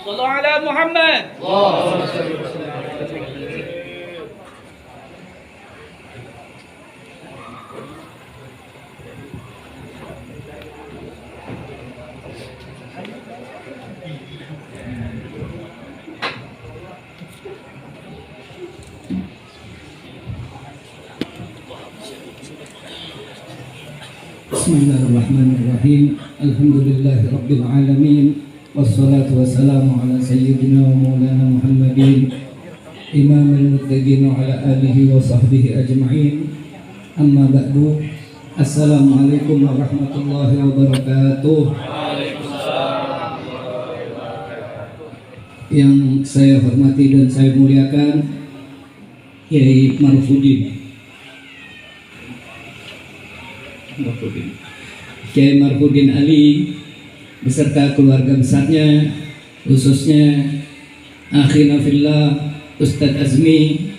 Sallu ala Muhammad. Bismillahirrahmanirrahim. Alhamdulillahirabbil alamin. Wassalatu wassalamu ala sayyidina wa maulana Muhammadin imamil muttaqin wa ala alihi wa sahbihi ajma'in. Amma ba'du. Assalamualaikum warahmatullahi wabarakatuh. Yang saya hormati dan saya muliakan Kiai Marfudin Kiai Marfudin Ali beserta keluarga besarnya, khususnya akhina fillah Ustadz Azmi,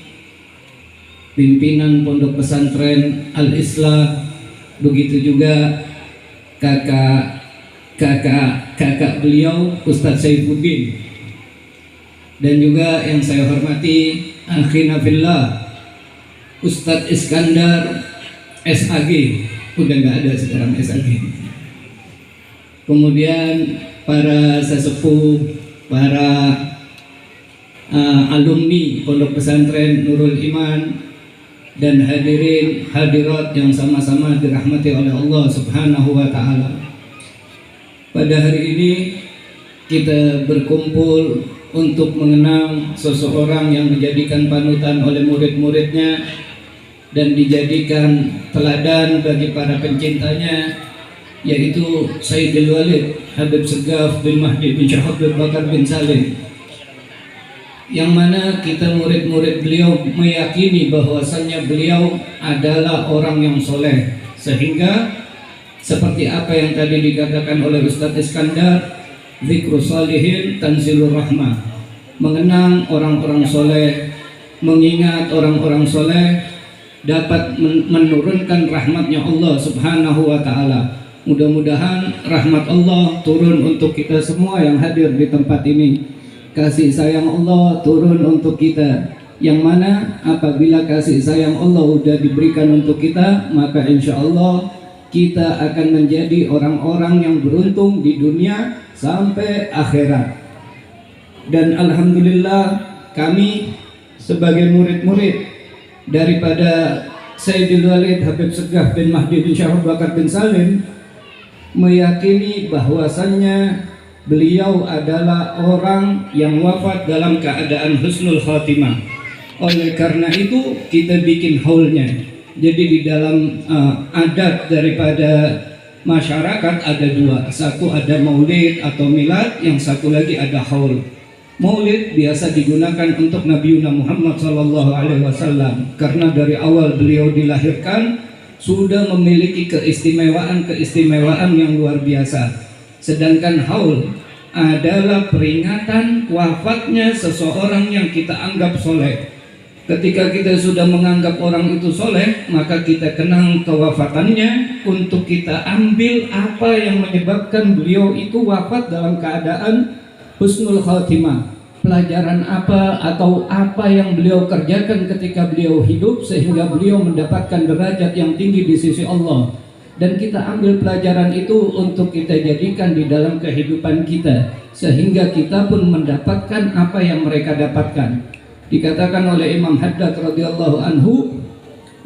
pimpinan Pondok Pesantren Al-Islah, begitu juga kakak beliau Ustadz Saifuddin, dan juga yang saya hormati akhina fillah Ustadz Iskandar SAG, udah nggak ada sekarang SAG. Kemudian para sesepuh, para alumni Pondok Pesantren Nurul Iman, dan hadirin hadirat yang sama-sama dirahmati oleh Allah Subhanahu wa Ta'ala. Pada hari ini kita berkumpul untuk mengenang seseorang yang dijadikan panutan oleh murid-muridnya dan dijadikan teladan bagi para pencintanya, yaitu Sayyidul Walid Habib Segaf bin Mahdi bin Syekh Abdul Bakar bin Salim, yang mana kita murid-murid beliau meyakini bahwasannya beliau adalah orang yang soleh, sehingga seperti apa yang tadi dikatakan oleh Ustadz Iskandar, zikru salihin tanzilur rahmah, mengenang orang-orang soleh, mengingat orang-orang soleh dapat menurunkan rahmatnya Allah Subhanahu wa Ta'ala. Mudah-mudahan rahmat Allah turun untuk kita semua yang hadir di tempat ini. Kasih sayang Allah turun untuk kita, yang mana apabila kasih sayang Allah sudah diberikan untuk kita, maka insya Allah kita akan menjadi orang-orang yang beruntung di dunia sampai akhirat. Dan alhamdulillah kami sebagai murid-murid daripada Sayyidul Walid Habib Segaf bin Mahdi bin Syekh Abdul Bakar bin Salim meyakini bahwasannya beliau adalah orang yang wafat dalam keadaan husnul khatimah. Oleh karena itu kita bikin haulnya. Jadi di dalam adat daripada masyarakat ada dua. Satu ada maulid atau milad, yang satu lagi ada haul. Maulid biasa digunakan untuk Nabi Muhammad SAW, karena dari awal beliau dilahirkan sudah memiliki keistimewaan yang luar biasa. Sedangkan haul adalah peringatan wafatnya seseorang yang kita anggap soleh. Ketika kita sudah menganggap orang itu soleh, maka kita kenang kewafatannya untuk kita ambil apa yang menyebabkan beliau itu wafat dalam keadaan husnul khatimah. Pelajaran apa atau apa yang beliau kerjakan ketika beliau hidup sehingga beliau mendapatkan derajat yang tinggi di sisi Allah, dan kita ambil pelajaran itu untuk kita jadikan di dalam kehidupan kita sehingga kita pun mendapatkan apa yang mereka dapatkan. Dikatakan oleh Imam Haddad radhiyallahu anhu,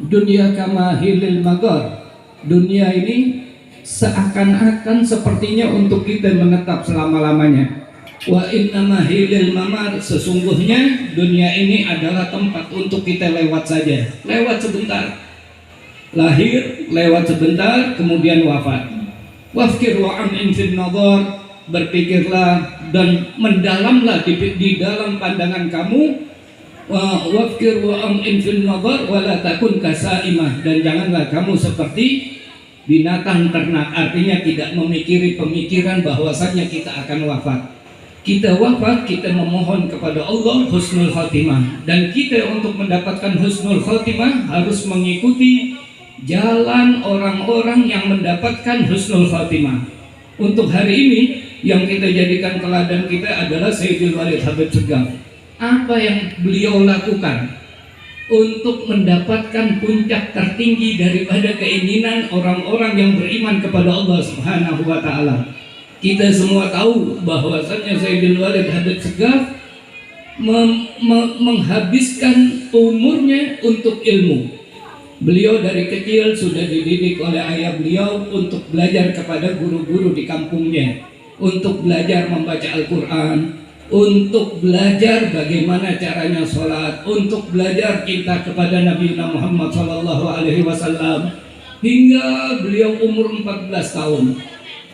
dunia kama hilil magar, dunia ini seakan-akan sepertinya untuk kita menetap selama-lamanya. Wa innama hilil mamar, sesungguhnya dunia ini adalah tempat untuk kita lewat saja, lewat sebentar, lahir, lewat sebentar, kemudian wafat. Wafkir wa am'in fil nadhar, berpikirlah dan mendalamlah di dalam pandangan kamu. Wafkir wa am'in fil nadhar wa la takun kasaimah, dan janganlah kamu seperti binatang ternak, artinya tidak memikiri pemikiran bahwasannya kita akan wafat. Kita wafat, kita memohon kepada Allah husnul khatimah, dan kita untuk mendapatkan husnul khatimah harus mengikuti jalan orang-orang yang mendapatkan husnul khatimah. Untuk hari ini yang kita jadikan teladan kita adalah Sayyidul Walid Habib Segaf. Apa yang beliau lakukan untuk mendapatkan puncak tertinggi daripada keinginan orang-orang yang beriman kepada Allah Subhanahu wa taala. Kita semua tahu bahwasannya Sayyidul Walid Habib Segaf menghabiskan umurnya untuk ilmu. Beliau dari kecil sudah dididik oleh ayah beliau untuk belajar kepada guru-guru di kampungnya, untuk belajar membaca Al-Quran, untuk belajar bagaimana caranya sholat, untuk belajar cinta kepada Nabi Muhammad SAW, hingga beliau umur 14 tahun.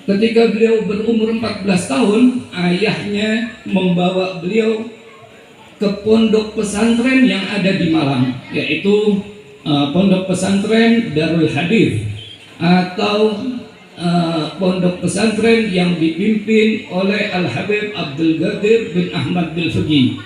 Ketika beliau berumur 14 tahun, ayahnya membawa beliau ke pondok pesantren yang ada di Malang, yaitu pondok pesantren Darul Hadith, atau pondok pesantren yang dipimpin oleh Al-Habib Abdul Qadir bin Ahmad Bilfuqi.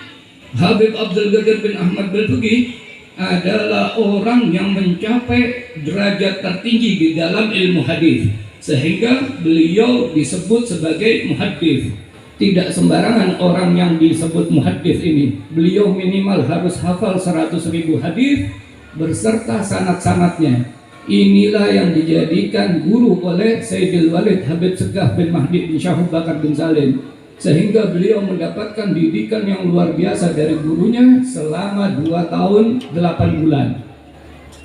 Habib Abdul Qadir bin Ahmad Bilfuqi adalah orang yang mencapai derajat tertinggi di dalam ilmu hadis, sehingga beliau disebut sebagai muhaddits. Tidak sembarangan orang yang disebut muhaddits ini. Beliau minimal harus hafal 100.000 hadis berserta sanad-sanadnya. Inilah yang dijadikan guru oleh Sayyidul Walid Habib Segaf bin Mahdi bin Syahub Bakar bin Salim, sehingga beliau mendapatkan didikan yang luar biasa dari gurunya selama 2 tahun 8 bulan.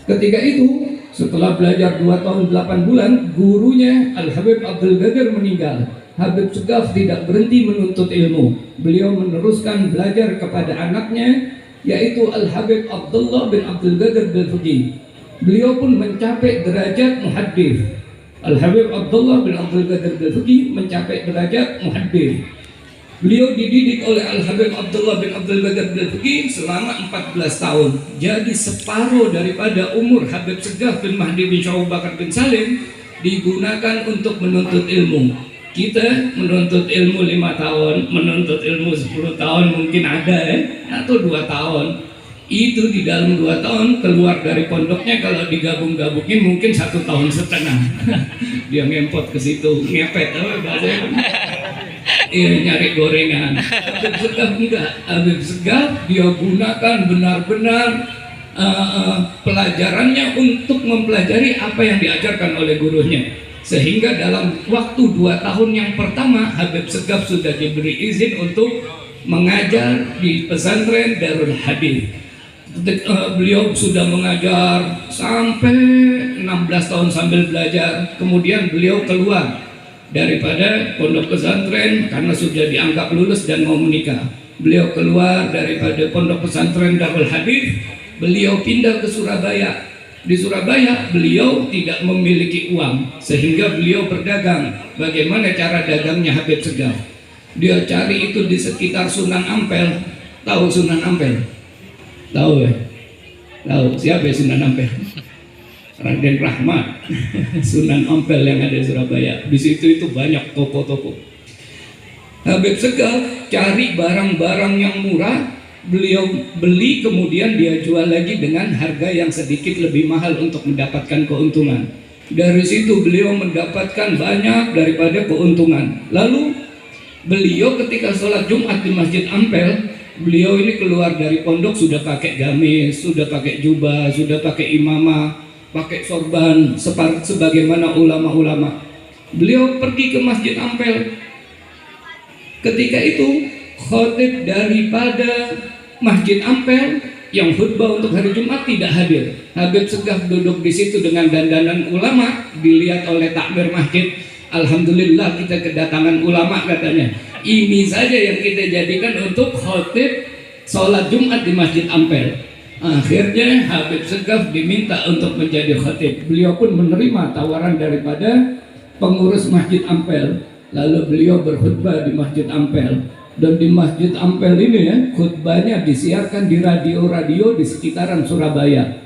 Ketika itu, setelah belajar 2 tahun 8 bulan, gurunya Al-Habib Abdul Qadir meninggal. Habib Segaf tidak berhenti menuntut ilmu. Beliau meneruskan belajar kepada anaknya, yaitu Al-Habib Abdullah bin Abdul Qadir Bilfuqi. Beliau pun mencapai derajat muhaddits. Al-Habib Abdullah bin Abdul Qadir Bilfuqi mencapai derajat muhaddits. Beliau dididik oleh Al-Habib Abdullah bin Abdul Qadir Bilfuqi selama 14 tahun. Jadi separuh daripada umur Habib Segaf bin Mahdi bin Syahub Bakar bin Salim digunakan untuk menuntut ilmu. Kita menuntut ilmu 5 tahun, menuntut ilmu 10 tahun mungkin ada atau 2 tahun. Itu di dalam 2 tahun keluar dari pondoknya, kalau digabung-gabungin mungkin 1,5 tahun. Dia ngempot ke situ, ngepet apa bahasanya? Iya, nyari gorengan. Habib Segaf enggak. Habib Segaf dia gunakan benar-benar pelajarannya untuk mempelajari apa yang diajarkan oleh gurunya. Sehingga dalam waktu 2 tahun yang pertama, Habib Segaf sudah diberi izin untuk mengajar di pesantren Darul Hadith. Beliau sudah mengajar sampai 16 tahun sambil belajar. Kemudian beliau keluar daripada pondok pesantren karena sudah dianggap lulus dan mau menikah. Beliau keluar daripada pondok pesantren Darul Hadith. Beliau pindah ke Surabaya. Di Surabaya beliau tidak memiliki uang, sehingga beliau berdagang. Bagaimana cara dagangnya Habib Segaf? Dia cari itu di sekitar Sunan Ampel. Tahu Sunan Ampel? Tahu ya? Tahu siapa ya Sunan Ampel? Raden Rahmat. Sunan Ampel yang ada di Surabaya. Di situ itu banyak toko-toko. Habib Segaf cari barang-barang yang murah, beliau beli, kemudian dia jual lagi dengan harga yang sedikit lebih mahal untuk mendapatkan keuntungan. Dari situ beliau mendapatkan banyak daripada keuntungan. Lalu beliau ketika sholat Jumat di Masjid Ampel, beliau ini keluar dari pondok sudah pakai gamis, sudah pakai jubah, sudah pakai imamah, pakai sorban sebagaimana ulama-ulama. Beliau pergi ke Masjid Ampel. Ketika itu khotib daripada Masjid Ampel yang khutbah untuk hari Jumat tidak hadir. Habib Segaf duduk di situ dengan dandanan ulama, dilihat oleh takmir masjid. Alhamdulillah kita kedatangan ulama, katanya. Ini saja yang kita jadikan untuk khotib sholat Jumat di Masjid Ampel. Akhirnya Habib Segaf diminta untuk menjadi khotib. Beliau pun menerima tawaran daripada pengurus Masjid Ampel. Lalu beliau berkhutbah di Masjid Ampel. Dan di Masjid Ampel ini ya, khutbahnya disiarkan di radio-radio di sekitaran Surabaya.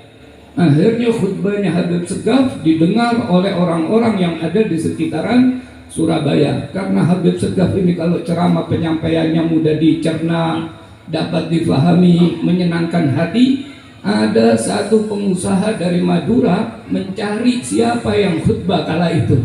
Akhirnya khutbahnya Habib Segaf didengar oleh orang-orang yang ada di sekitaran Surabaya. Karena Habib Segaf ini kalau ceramah penyampaiannya mudah dicerna, dapat difahami, menyenangkan hati. Ada satu pengusaha dari Madura mencari siapa yang khutbah kala itu.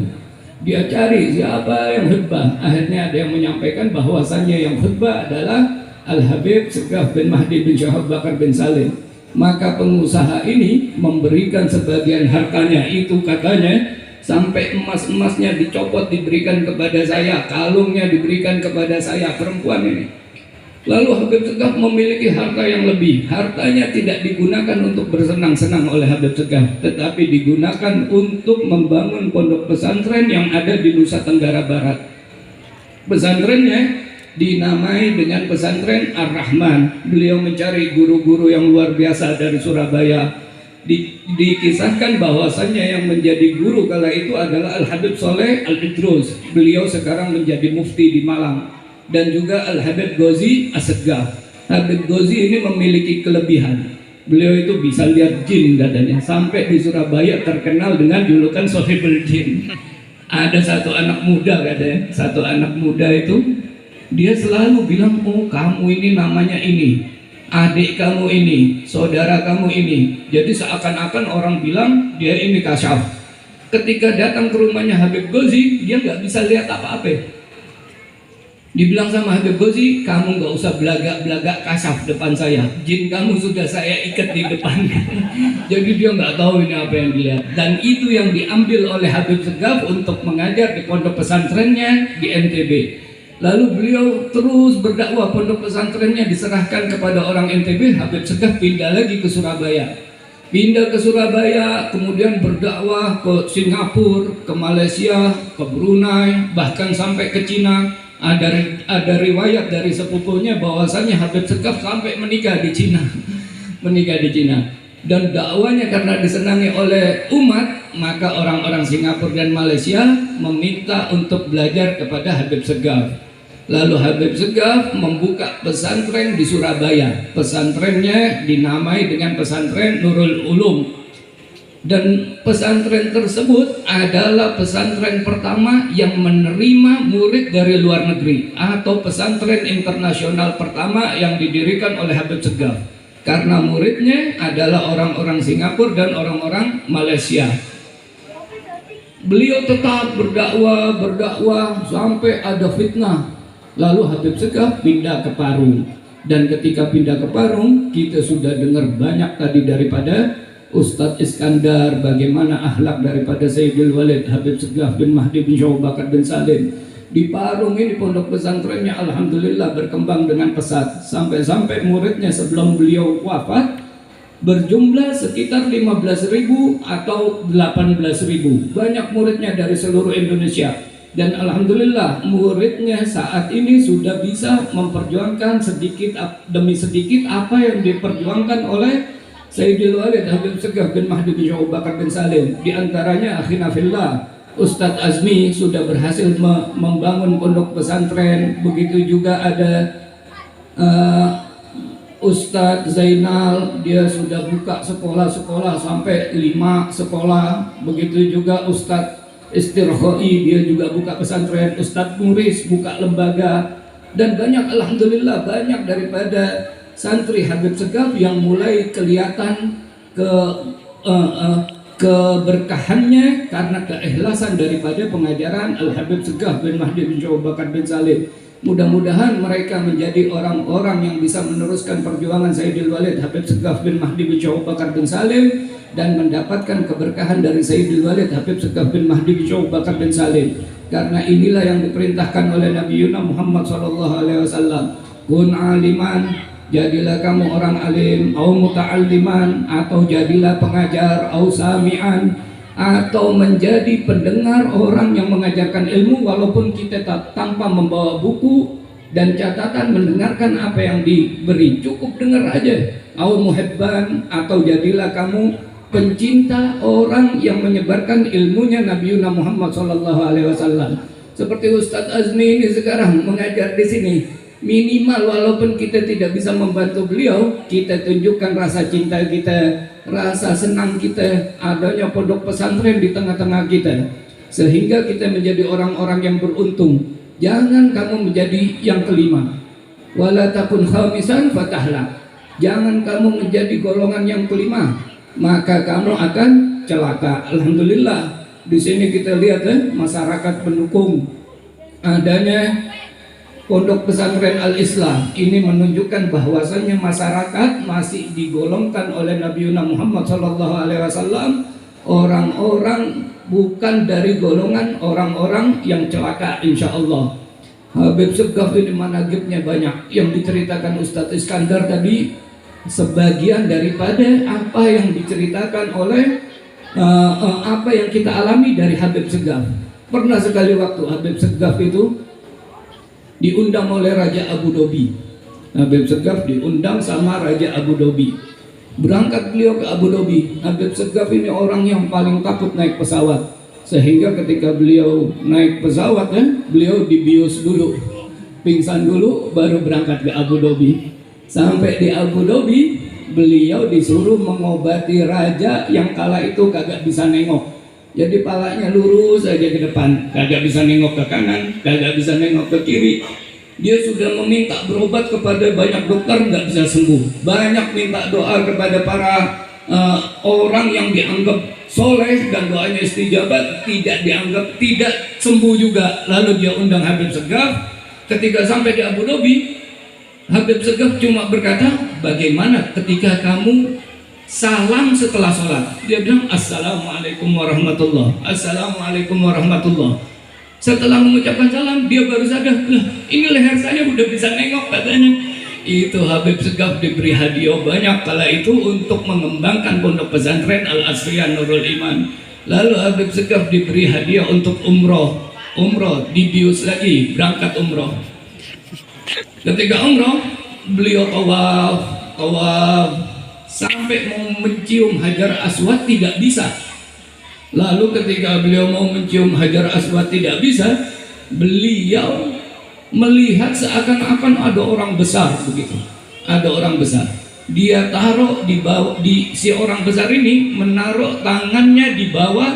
Dia cari siapa yang khutbah. Akhirnya ada yang menyampaikan bahwasannya yang khutbah adalah Al-Habib Segaf bin Mahdi bin Syahab Bakar bin Salim. Maka pengusaha ini memberikan sebagian hartanya, itu katanya sampai emas-emasnya dicopot diberikan kepada saya, kalungnya diberikan kepada saya, perempuan ini. Lalu Habib Segaf memiliki harta yang lebih. Hartanya tidak digunakan untuk bersenang-senang oleh Habib Segaf, tetapi digunakan untuk membangun pondok pesantren yang ada di Nusa Tenggara Barat. Pesantrennya dinamai dengan pesantren Ar-Rahman. Beliau mencari guru-guru yang luar biasa dari Surabaya. Dikisahkan bahwasannya yang menjadi guru kala itu adalah Al-Habib Soleh Al-Idrus. Beliau sekarang menjadi mufti di Malang. Dan juga Al-Habib Ghazi As-Segaf. Habib Ghazi ini memiliki kelebihan. Beliau itu bisa lihat jin katanya. Sampai di Surabaya terkenal dengan julukan Sohibul Jin. Ada satu anak muda katanya. Satu anak muda itu dia selalu bilang, oh kamu ini namanya ini, adik kamu ini, saudara kamu ini. Jadi seakan-akan orang bilang dia ini kasyaf. Ketika datang ke rumahnya Habib Ghazi, dia nggak bisa lihat apa-apa. Dibilang sama Habib Ghazi, kamu nggak usah belagak-belagak kasyaf depan saya. Jin kamu sudah saya ikat di depan. Jadi dia nggak tahu ini apa yang dilihat. Dan itu yang diambil oleh Habib Segaf untuk mengajar di pondok pesantrennya di NTB. Lalu beliau terus berdakwah, pondok pesantrennya diserahkan kepada orang NTB. Habib Segaf pindah lagi ke Surabaya. Pindah ke Surabaya, kemudian berdakwah ke Singapura, ke Malaysia, ke Brunei, bahkan sampai ke Cina. Ada riwayat dari sepupunya bahwasannya Habib Segaf sampai menikah di Cina. Menikah di Cina. Dan dakwanya karena disenangi oleh umat, maka orang-orang Singapura dan Malaysia meminta untuk belajar kepada Habib Segaf. Lalu Habib Segaf membuka pesantren di Surabaya. Pesantrennya dinamai dengan pesantren Nurul Ulum. Dan pesantren tersebut adalah pesantren pertama yang menerima murid dari luar negeri, atau pesantren internasional pertama yang didirikan oleh Habib Segaf, karena muridnya adalah orang-orang Singapura dan orang-orang Malaysia. Beliau tetap berdakwah sampai ada fitnah. Lalu Habib Segaf pindah ke Parung. Dan ketika pindah ke Parung, kita sudah dengar banyak tadi daripada Ustadz Iskandar, bagaimana akhlak daripada Sayyidul Walid Habib Segaf bin Mahdi bin Syahab Bakar bin Salim. Di Parung ini pondok pesantrennya alhamdulillah berkembang dengan pesat. Sampai-sampai muridnya sebelum beliau wafat berjumlah sekitar 15.000 atau 18.000. Banyak muridnya dari seluruh Indonesia. Dan alhamdulillah muridnya saat ini sudah bisa memperjuangkan sedikit demi sedikit apa yang diperjuangkan oleh Sayyidul Walid Habib Segaf bin Mahdi bin Syahab Bakar bin Salim. Di antaranya akhina fillah, Ustadz Azmi sudah berhasil membangun pondok pesantren. Begitu juga ada Ustadz Zainal, dia sudah buka sekolah-sekolah sampai 5 sekolah. Begitu juga Ustadz Istirhoi, dia juga buka pesantren. Ustadz Muris buka lembaga. Dan banyak, alhamdulillah, banyak daripada santri Habib Segaf yang mulai kelihatan keberkahannya karena keikhlasan daripada pengajaran Al-Habib Segaf bin Mahdi bin Syahab Bakar bin Salim. Mudah-mudahan mereka menjadi orang-orang yang bisa meneruskan perjuangan Sayyidul Walid Habib Segaf bin Mahdi bin Syahab Bakar bin Salim dan mendapatkan keberkahan dari Sayyidul Walid Habib Segaf bin Mahdi bin Syahab Bakar bin Salim. Karena inilah yang diperintahkan oleh Nabi Muhammad SAW. Kun aliman, jadilah kamu orang alim, au muta'alliman, atau jadilah pengajar, au sami'an, atau menjadi pendengar orang yang mengajarkan ilmu walaupun kita tanpa membawa buku dan catatan, mendengarkan apa yang diberi, cukup dengar aja. Au muhibban, atau jadilah kamu pencinta orang yang menyebarkan ilmunya Nabi Muhammad SAW. Seperti Ustadz Azmi ini sekarang mengajar di sini. Minimal walaupun kita tidak bisa membantu beliau, kita tunjukkan rasa cinta kita, rasa senang kita adanya pondok pesantren di tengah-tengah kita, sehingga kita menjadi orang-orang yang beruntung. Jangan kamu menjadi yang kelima, wala takun khamisan fatahla. Jangan kamu menjadi golongan yang kelima, maka kamu akan celaka. Alhamdulillah, Di sini kita lihat masyarakat pendukung adanya Pondok Pesantren Al-Islah. Ini menunjukkan bahwasannya masyarakat masih digolongkan oleh Nabi Muhammad SAW orang-orang bukan dari golongan orang-orang yang celaka, insya Allah. Habib Segaf ini manaqibnya banyak yang diceritakan Ustadz Iskandar tadi, sebagian daripada apa yang diceritakan oleh apa yang kita alami dari Habib Segaf. Pernah sekali waktu Habib Segaf itu diundang oleh Raja Abu Dhabi. Habib Segaf diundang sama Raja Abu Dhabi. Berangkat beliau ke Abu Dhabi. Habib Segaf ini orang yang paling takut naik pesawat, sehingga ketika beliau naik pesawat beliau dibius dulu, pingsan dulu, baru berangkat ke Abu Dhabi. Sampai di Abu Dhabi beliau disuruh mengobati raja yang kala itu kagak bisa nengok. Jadi palanya lurus aja ke depan, kagak bisa nengok ke kanan, kagak bisa nengok ke kiri. Dia sudah meminta berobat kepada banyak dokter, nggak bisa sembuh. Banyak minta doa kepada para orang yang dianggap soleh dan doanya istijabat, tidak dianggap, tidak sembuh juga. Lalu dia undang Habib Segaf. Ketika sampai di Abu Dhabi, Habib Segaf cuma berkata, bagaimana ketika kamu salam setelah sholat? Dia bilang, assalamualaikum warahmatullah, assalamualaikum warahmatullah. Setelah mengucapkan salam, dia baru sadar, ini leher saya udah bisa nengok katanya. Itu Habib Segaf diberi hadiah banyak kala itu untuk mengembangkan Pondok Pesantren Al-Asriyah Nurul Iman. Lalu Habib Segaf diberi hadiah untuk umroh, dibius lagi, berangkat umroh. Ketika umroh, beliau tawaf sampai mau mencium Hajar Aswad tidak bisa. Lalu ketika beliau mau mencium Hajar Aswad tidak bisa, beliau melihat seakan-akan ada orang besar begitu. Ada orang besar. Dia taruh di bawah, si orang besar ini menaruh tangannya di bawah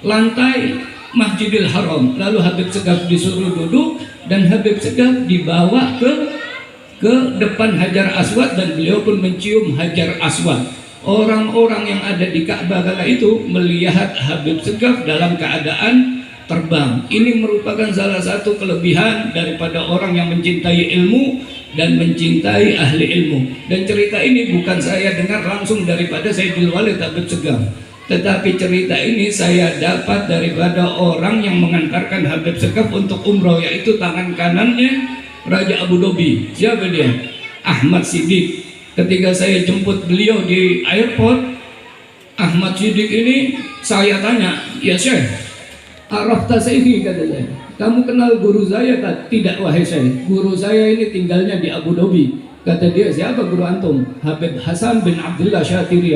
lantai Masjidil Haram. Lalu Habib Segaf disuruh duduk dan Habib Segaf dibawa ke depan Hajar Aswad dan beliau pun mencium Hajar Aswad. Orang-orang yang ada di Ka'bah kala itu melihat Habib Segaf dalam keadaan terbang. Ini merupakan salah satu kelebihan daripada orang yang mencintai ilmu dan mencintai ahli ilmu. Dan cerita ini bukan saya dengar langsung daripada Sayyidul Walid Habib Segaf, tetapi cerita ini saya dapat daripada orang yang mengantarkan Habib Segaf untuk umroh, yaitu tangan kanannya Raja Abu Dhabi. Siapa dia? Ahmad Siddiq. Ketika saya jemput beliau di airport, Ahmad Siddiq ini saya tanya, ya Syekh, Arafta Sayyidi, kata saya, kamu kenal guru saya? Tidak wahai Syekh, guru saya ini tinggalnya di Abu Dhabi. Kata dia, siapa guru antum? Habib Hasan bin Abdullah Syatiri.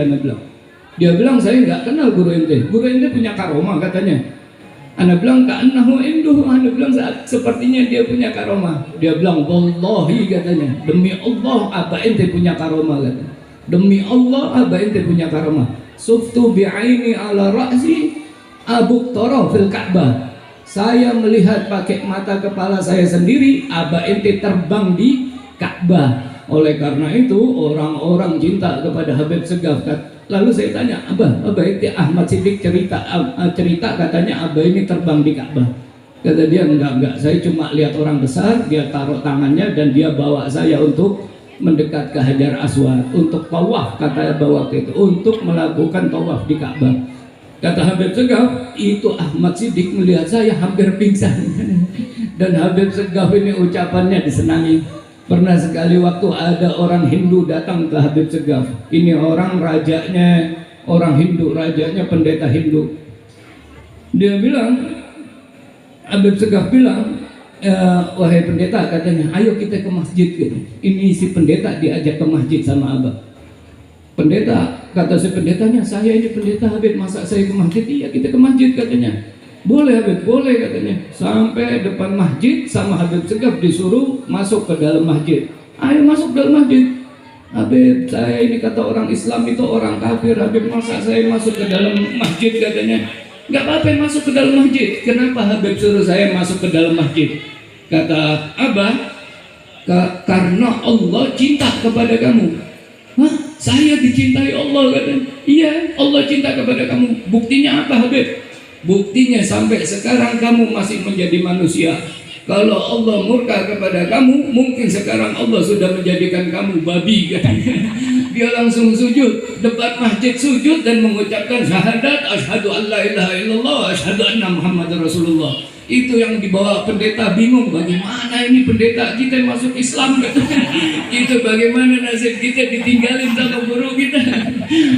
Dia bilang, saya nggak kenal guru ente. Guru ente punya karomah katanya. Ana bilang, ka'annahu induhu. Ana bilang, sepertinya dia punya karomah. Dia bilang, wallahi katanya, demi Allah abah ente punya karomah katanya. Demi Allah abah ente punya karomah. Suftu bi'aini ala ra'si abuk toro fil Ka'bah. Saya melihat pakai mata kepala saya sendiri abah ente terbang di Ka'bah. Oleh karena itu orang-orang cinta kepada Habib Segaf. Lalu saya tanya, abah itu Ahmad Siddiq cerita katanya abah ini terbang di Ka'bah. Kata dia, enggak, saya cuma lihat orang besar, dia taruh tangannya dan dia bawa saya untuk mendekat ke Hajar Aswad, untuk tawaf, kata bawa itu, untuk melakukan tawaf di Ka'bah. Kata Habib Segaf, itu Ahmad Siddiq melihat saya hampir pingsan. Dan Habib Segaf ini ucapannya disenangi. Pernah sekali waktu ada orang Hindu datang ke Habib Segaf. Ini orang rajanya, orang Hindu, rajanya pendeta Hindu. Dia bilang, Habib Segaf bilang, wahai pendeta, katanya, ayo kita ke masjid gitu. Ini si pendeta diajak ke masjid sama abah. Pendeta, kata si pendetanya, saya ini pendeta Habib, masa saya ke masjid? Iya, kita ke masjid katanya. Boleh Habib, boleh katanya. Sampai depan masjid sama Habib Segaf disuruh masuk ke dalam masjid. Ayo masuk dalam masjid. Habib, saya ini kata orang Islam itu orang kafir. Habib, masa saya masuk ke dalam masjid katanya. Gak apa-apa masuk ke dalam masjid. Kenapa Habib suruh saya masuk ke dalam masjid? Kata abah, karena Allah cinta kepada kamu. Hah? Saya dicintai Allah katanya. Iya, Allah cinta kepada kamu. Buktinya apa Habib? Buktinya sampai sekarang kamu masih menjadi manusia. Kalau Allah murka kepada kamu, mungkin sekarang Allah sudah menjadikan kamu babi, katanya. Dia langsung sujud depan masjid, sujud dan mengucapkan syahadat asyhadu an la ilaha illallah wa asyhadu anna muhammadar rasulullah. Itu yang dibawa pendeta bingung, bagaimana ini pendeta kita masuk Islam, katanya. Itu bagaimana nasib kita ditinggalin sama guru kita.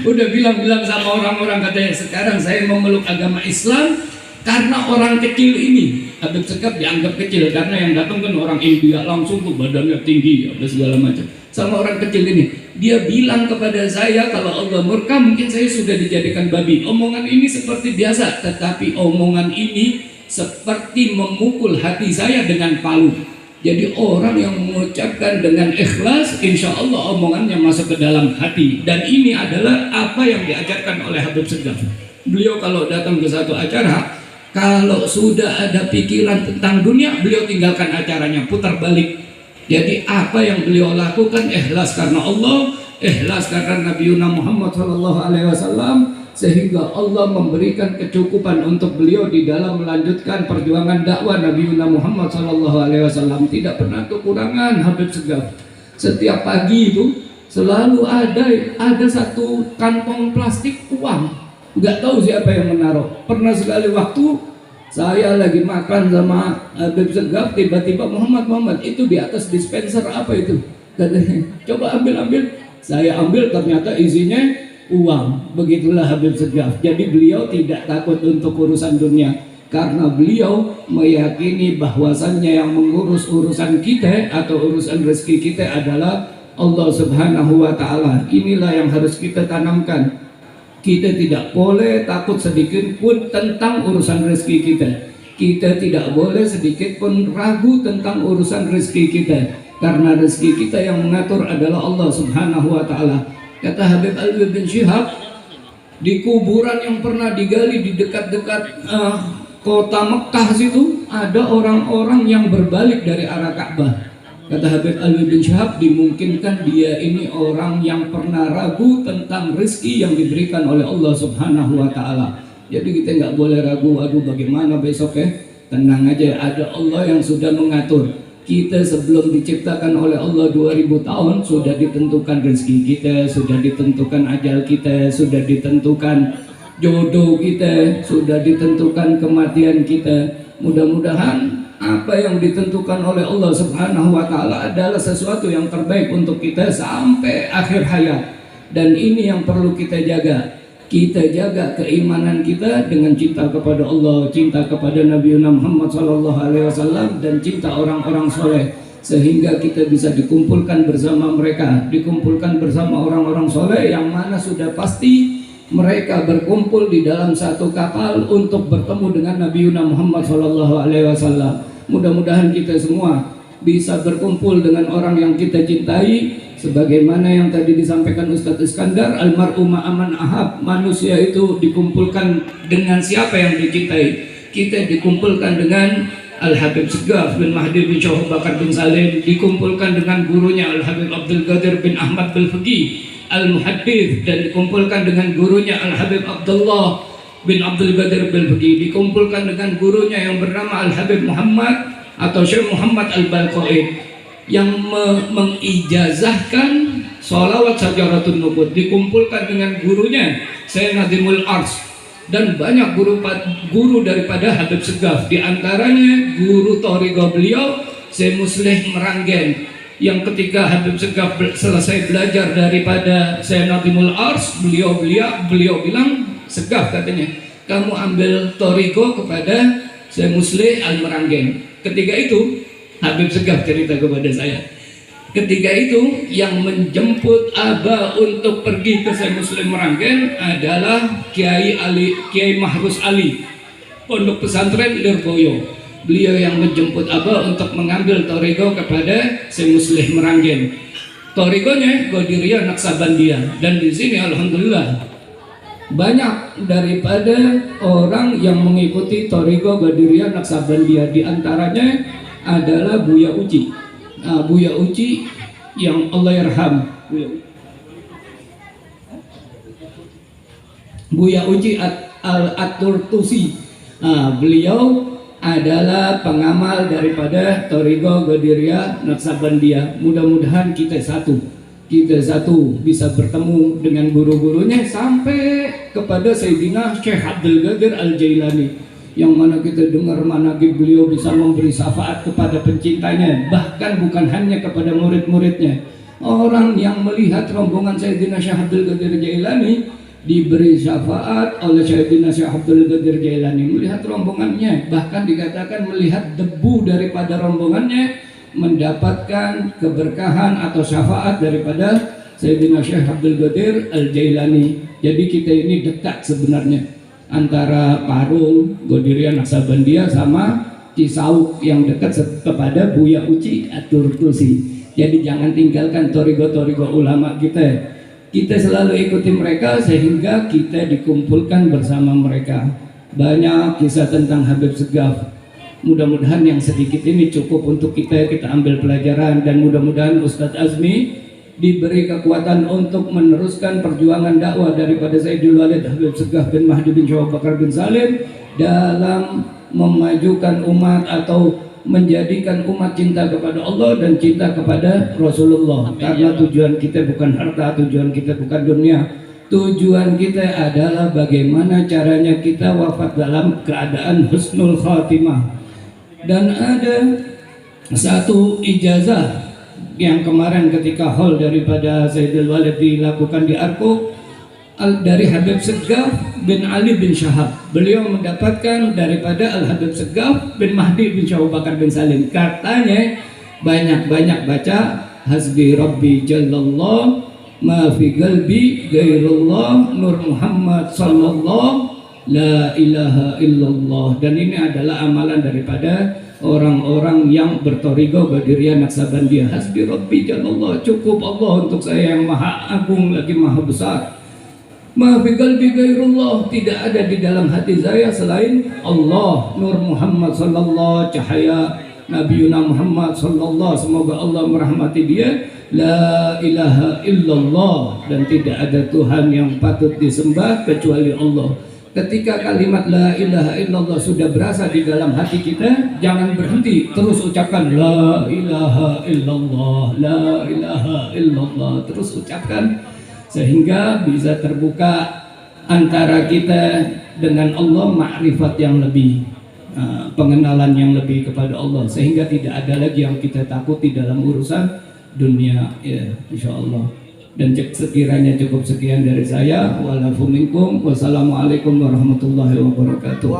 Udah bilang-bilang sama orang-orang, katanya sekarang saya memeluk agama Islam karena orang kecil ini. Habib Segaf dianggap kecil karena yang datang kan orang India, langsung tuh badannya tinggi apa segala macam. Sama orang kecil ini, dia bilang kepada saya kalau Allah murka mungkin saya sudah dijadikan babi. Omongan ini seperti biasa, tetapi omongan ini seperti memukul hati saya dengan palu. Jadi orang yang mengucapkan dengan ikhlas, insya Allah omongannya masuk ke dalam hati. Dan ini adalah apa yang diajarkan oleh Habib Segaf. Beliau kalau datang ke satu acara, kalau sudah ada pikiran tentang dunia, beliau tinggalkan acaranya, putar balik. Jadi apa yang beliau lakukan ikhlas karena Allah, ikhlas karena Nabi Muhammad SAW, sehingga Allah memberikan kecukupan untuk beliau di dalam melanjutkan perjuangan dakwah Nabi Muhammad SAW. Tidak pernah kekurangan Habib Segaf. Setiap pagi itu selalu ada satu kantong plastik uang. Nggak tahu siapa yang menaruh. Pernah sekali waktu saya lagi makan sama Habib Segaf, tiba-tiba Muhammad itu di atas dispenser apa itu? Katanya, coba ambil. Saya ambil, ternyata isinya uang. Begitulah Habib Segaf. Jadi beliau tidak takut untuk urusan dunia karena beliau meyakini bahwasannya yang mengurus urusan kita atau urusan rezeki kita adalah Allah Subhanahu wa Ta'ala. Inilah yang harus kita tanamkan. Kita tidak boleh takut sedikit pun tentang urusan rezeki kita. Kita tidak boleh sedikit pun ragu tentang urusan rezeki kita, karena rezeki kita yang mengatur adalah Allah Subhanahu wa Ta'ala. Kata Habib Alwi bin Syihab, di kuburan yang pernah digali di dekat-dekat kota Mekah situ ada orang-orang yang berbalik dari arah Ka'bah. Kata Habib Alwi bin Syihab, dimungkinkan dia ini orang yang pernah ragu tentang rezeki yang diberikan oleh Allah Subhanahu wa Ta'ala. Jadi kita nggak boleh ragu, aduh bagaimana besok ya. Tenang aja, ada Allah yang sudah mengatur. Kita sebelum diciptakan oleh Allah 2000 tahun sudah ditentukan rezeki kita, sudah ditentukan ajal kita, sudah ditentukan jodoh kita, sudah ditentukan kematian kita. Mudah-mudahan apa yang ditentukan oleh Allah Subhanahu wa Ta'ala adalah sesuatu yang terbaik untuk kita sampai akhir hayat. Dan ini yang perlu kita jaga. Kita jaga keimanan kita dengan cinta kepada Allah, cinta kepada Nabi Muhammad SAW, dan cinta orang-orang soleh, sehingga kita bisa dikumpulkan bersama mereka, dikumpulkan bersama orang-orang soleh yang mana sudah pasti mereka berkumpul di dalam satu kapal untuk bertemu dengan Nabi Muhammad SAW. Mudah-mudahan kita semua bisa berkumpul dengan orang yang kita cintai, sebagaimana yang tadi disampaikan Ustadz Iskandar, almar'u ma'aman ahab, manusia itu dikumpulkan dengan siapa yang dicintai. Kita dikumpulkan dengan Al-Habib Segaf bin Mahdi bin Syekh Bakar bin Salim, dikumpulkan dengan gurunya Al-Habib Abdul Qadir bin Ahmad Al-Fiqih Al-Muhaddith, dan dikumpulkan dengan gurunya Al-Habib Abdullah bin Abdul Qadir Al-Fiqih, dikumpulkan dengan gurunya yang bernama Al-Habib Muhammad atau Syekh Muhammad Al-Balqaid yang mengijazahkan sholawat Sajaratun Nubud, dikumpulkan dengan gurunya Syekh Nadimul Ars, dan banyak guru daripada Habib Segaf. Di antaranya guru Thariqah beliau Syekh Muslih Meranggen, yang ketika Habib Segaf selesai belajar daripada Syekh Nadimul Ars, beliau bilang, Segaf katanya, kamu ambil Thariqah kepada Syekh Muslih Al-Meranggen. Ketika itu Habib Segaf cerita kepada saya, ketika itu yang menjemput Aba untuk pergi ke Syekh Muslih Meranggen adalah Kiai Mahrus Ali, pondok pesantren Lirboyo. Beliau yang menjemput Aba untuk mengambil Thariqah kepada Syekh Muslih Meranggen. Thariqahnya Qadiriyah Naqsabandiyah, dan di sini alhamdulillah banyak daripada orang yang mengikuti Thariqah Qadiriyah Naqsabandiyah. Di antaranya adalah Buya Uci. Buya Uci yang Allah yarham, Buya Uci At-Turtusi Beliau adalah pengamal daripada Thariqah Qadiriyah Naqsabandiyah. Mudah-mudahan kita satu bisa bertemu dengan guru-gurunya sampai kepada Sayyidina Syekh Abdul Qadir Al-Jailani, yang mana kita dengar manaqib beliau bisa memberi syafaat kepada pencintanya, bahkan bukan hanya kepada murid-muridnya. Orang yang melihat rombongan Sayyidina Syekh Abdul Qadir Jailani diberi syafaat oleh Sayyidina Syekh Abdul Qadir Jailani, melihat rombongannya, bahkan dikatakan melihat debu daripada rombongannya mendapatkan keberkahan atau syafaat daripada Sayyidina Syekh Abdul Qadir Al-Jailani. Jadi kita ini dekat sebenarnya antara Parung, Qadiriyah Naqsabandiyah sama Cisauk yang dekat kepada Buya Uci At-Turtusi. Jadi jangan tinggalkan thariqah ulama kita. Kita selalu ikuti mereka sehingga kita dikumpulkan bersama mereka. Banyak kisah tentang Habib Segaf. Mudah-mudahan yang sedikit ini cukup untuk kita ambil pelajaran, dan mudah-mudahan Ustadz Azmi diberi kekuatan untuk meneruskan perjuangan dakwah daripada Sayyidul Walid Habib Segaf bin Mahdi bin Syawab Bakar bin Salim dalam memajukan umat atau menjadikan umat cinta kepada Allah dan cinta kepada Rasulullah. Karena tujuan kita bukan harta, tujuan kita bukan dunia, tujuan kita adalah bagaimana caranya kita wafat dalam keadaan husnul khatimah. Dan ada satu ijazah yang kemarin ketika haul daripada Sayyidul Walid dilakukan di Arko dari Habib Segaf bin Ali bin Syahab. Beliau mendapatkan daripada Al-Habib Segaf bin Mahdi bin Syawab Bakar bin Salim. Katanya banyak-banyak baca Hasbi Rabbi Jallallah ma fi qalbi ghairullah Nur Muhammad sallallahu la ilaha illallah. Dan ini adalah amalan daripada orang-orang yang berthariqah Qadiriyah Naqsabandiyah. Hasbi Rabbi Jallallah, cukup Allah untuk saya yang maha agung lagi maha besar. Ma fi qalbi ghairullah, tidak ada di dalam hati saya selain Allah. Nur Muhammad sallallahu, cahaya Nabiuna Muhammad sallallahu, semoga Allah merahmati dia. La ilaha illallah, dan tidak ada Tuhan yang patut disembah kecuali Allah. Ketika kalimat la ilaha illallah sudah berasa di dalam hati kita, jangan berhenti, terus ucapkan la ilaha illallah, la ilaha illallah, terus ucapkan sehingga bisa terbuka antara kita dengan Allah ma'rifat yang lebih, pengenalan yang lebih kepada Allah, sehingga tidak ada lagi yang kita takuti dalam urusan dunia, ya insyaallah. Dan sekiranya cukup sekian dari saya. Wa'alaikum minkum. Wassalamualaikum warahmatullahi wabarakatuh.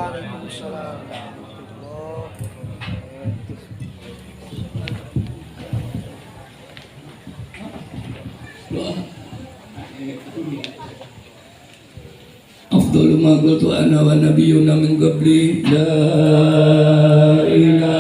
Afdalu ma qultu ana wa nabiyyuna min qabli la ilaha